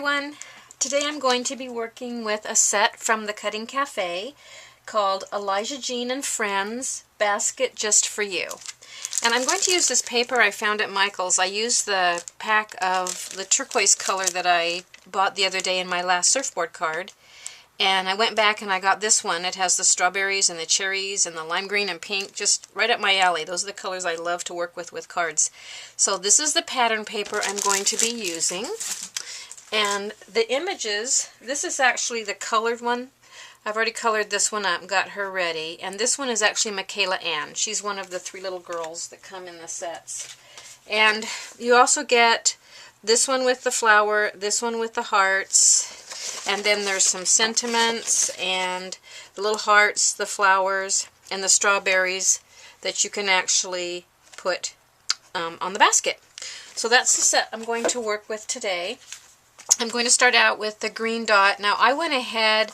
everyone! Today I'm going to be working with a set from the Cutting Cafe called Elijah Jean and Friends Basket Just For You. And I'm going to use this paper I found at Michael's. I used the pack of the turquoise color that I bought the other day in my last surfboard card. And I went back and I got this one. It has the strawberries and the cherries and the lime green and pink, just right up my alley. Those are the colors I love to work with cards. So this is the pattern paper I'm going to be using. And the images, this is actually the colored one. I've already colored this one up and got her ready. And this one is actually Michaela Ann. She's one of the 3 little girls that come in the sets. And you also get this one with the flower, this one with the hearts, and then there's some sentiments and the little hearts, the flowers, and the strawberries that you can actually put on the basket. So that's the set I'm going to work with today. I'm going to start out with the green dot. Now I went ahead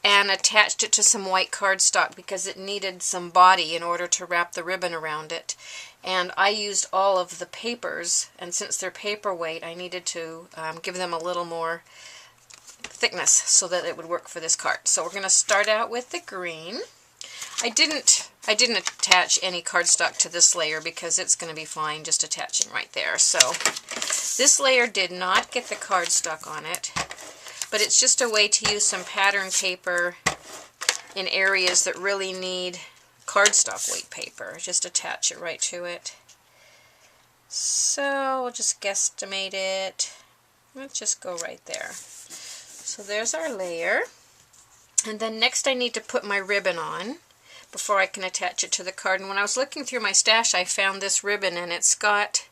and attached it to some white cardstock because it needed some body in order to wrap the ribbon around it. And I used all of the papers, and since they're paperweight, I needed to give them a little more thickness so that it would work for this card. So we're going to start out with the green. I didn't attach any cardstock to this layer because it's going to be fine just attaching right there. So this layer did not get the cardstock on it, but it's just a way to use some pattern paper in areas that really need cardstock weight paper. Just attach it right to it. So we'll just guesstimate it. Let's just go right there. So there's our layer. And then next I need to put my ribbon on before I can attach it to the card. And when I was looking through my stash, I found this ribbon, and it's got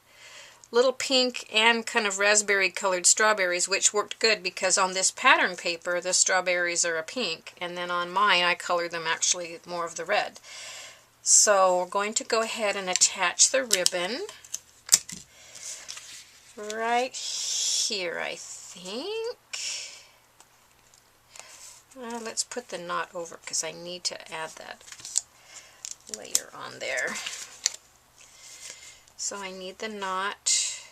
little pink and kind of raspberry colored strawberries, which worked good because on this pattern paper the strawberries are a pink, and then on mine I colored them actually more of the red. So we're going to go ahead and attach the ribbon right here, I think. Let's put the knot over because I need to add that layer on there. So I need the knot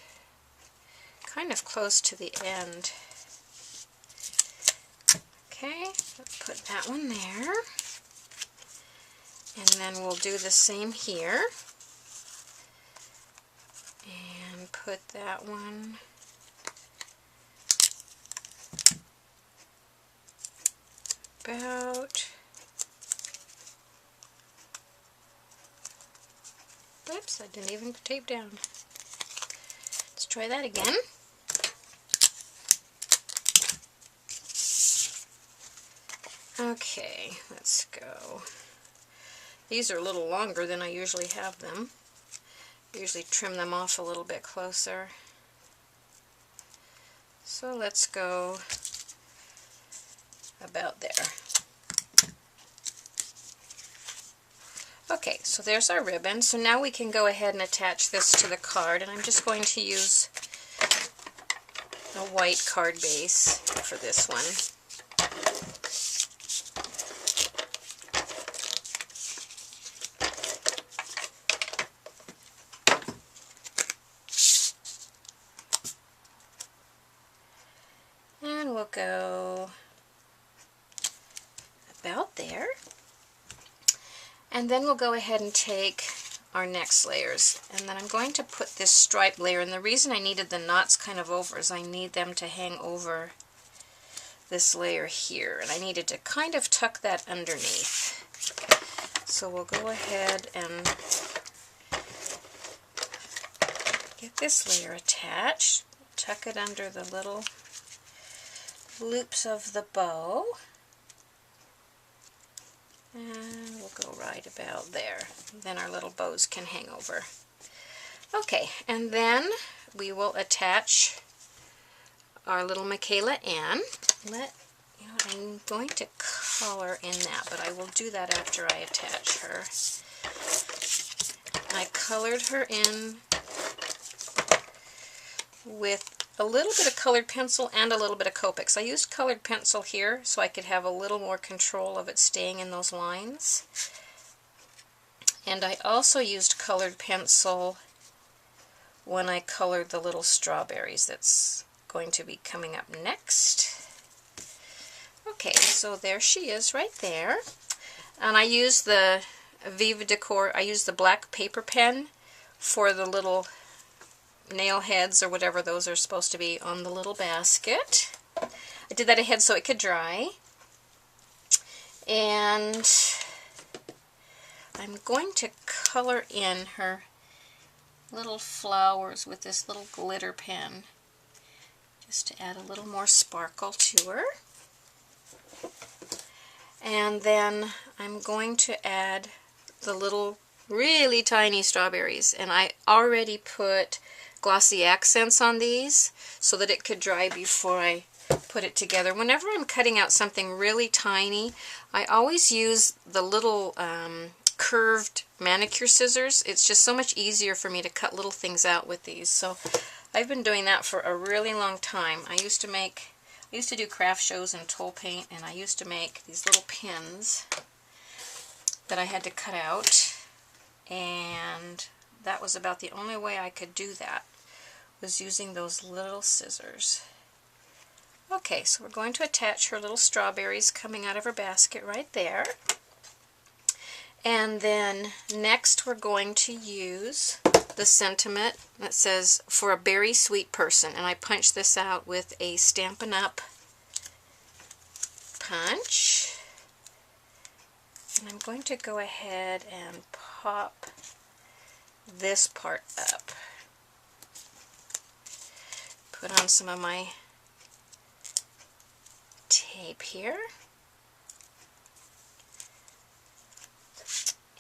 kind of close to the end. Okay, let's put that one there. And then we'll do the same here. And put that one about, oops, I didn't even tape down. Let's try that again. Okay, let's go. These are a little longer than I usually have them. I usually trim them off a little bit closer. So let's go about there. Okay, so there's our ribbon. So now we can go ahead and attach this to the card, and I'm just going to use a white card base for this one. And we'll go about there. And then we'll go ahead and take our next layers. And then I'm going to put this stripe layer, and the reason I needed the knots kind of over is I need them to hang over this layer here. And I needed to kind of tuck that underneath. So we'll go ahead and get this layer attached. Tuck it under the little loops of the bow. And we'll go right about there. Then our little bows can hang over. Okay, and then we will attach our little Michaela Ann. I'm going to color in that, but I will do that after I attach her. I colored her in with a little bit of colored pencil and a little bit of Copics. I used colored pencil here so I could have a little more control of it staying in those lines. And I also used colored pencil when I colored the little strawberries that's going to be coming up next. Okay, so there she is right there. And I use the Viva Decor, I use the black paper pen for the little nail heads or whatever those are supposed to be on the little basket. I did that ahead so it could dry. And I'm going to color in her little flowers with this little glitter pen, just to add a little more sparkle to her. And then I'm going to add the little really tiny strawberries, and I already put glossy accents on these so that it could dry before I put it together. Whenever I'm cutting out something really tiny, I always use the little curved manicure scissors. It's just so much easier for me to cut little things out with these. So I've been doing that for a really long time. I used to do craft shows in Toll Paint, and I used to make these little pins that I had to cut out, and that was about the only way I could do that, was using those little scissors. Okay, so we're going to attach her little strawberries coming out of her basket right there. And then next we're going to use the sentiment that says, "For a berry sweet person," and I punch this out with a Stampin' Up! Punch. And I'm going to go ahead and pop this part up. Put on some of my tape here.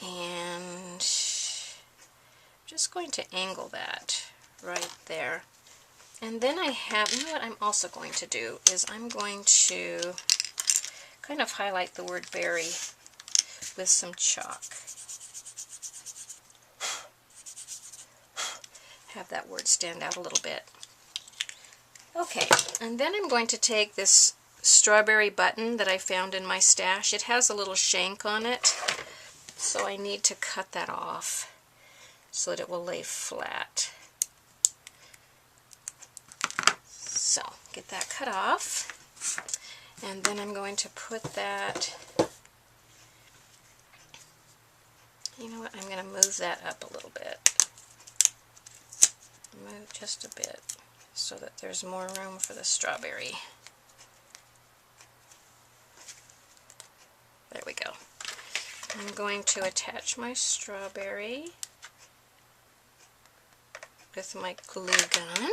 And I'm just going to angle that right there. And then I have, you know what I'm also going to do is I'm going to kind of highlight the word berry with some chalk. Have that word stand out a little bit. Okay, and then I'm going to take this strawberry button that I found in my stash. It has a little shank on it, so I need to cut that off so that it will lay flat. So, get that cut off, and then I'm going to put that, you know what, I'm going to move that up a little bit. Move just a bit so that there's more room for the strawberry. There we go. I'm going to attach my strawberry with my glue gun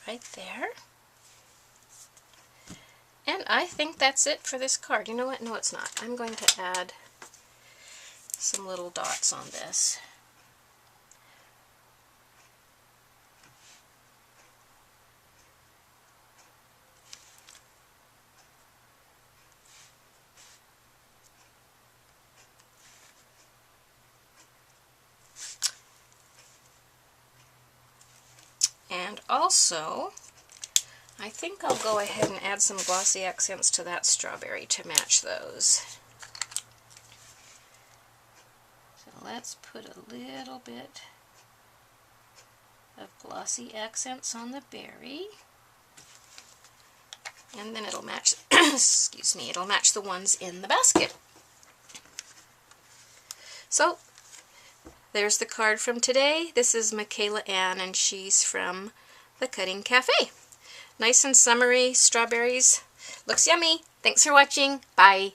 right there. And I think that's it for this card. You know what? No, it's not. I'm going to add some little dots on this. And also, I think I'll go ahead and add some glossy accents to that strawberry to match those. So let's put a little bit of glossy accents on the berry. And then it'll match, excuse me, it'll match the ones in the basket. So, there's the card from today. This is Michaela Ann, and she's from the Cutting Cafe. Nice and summery strawberries. Looks yummy. Thanks for watching. Bye.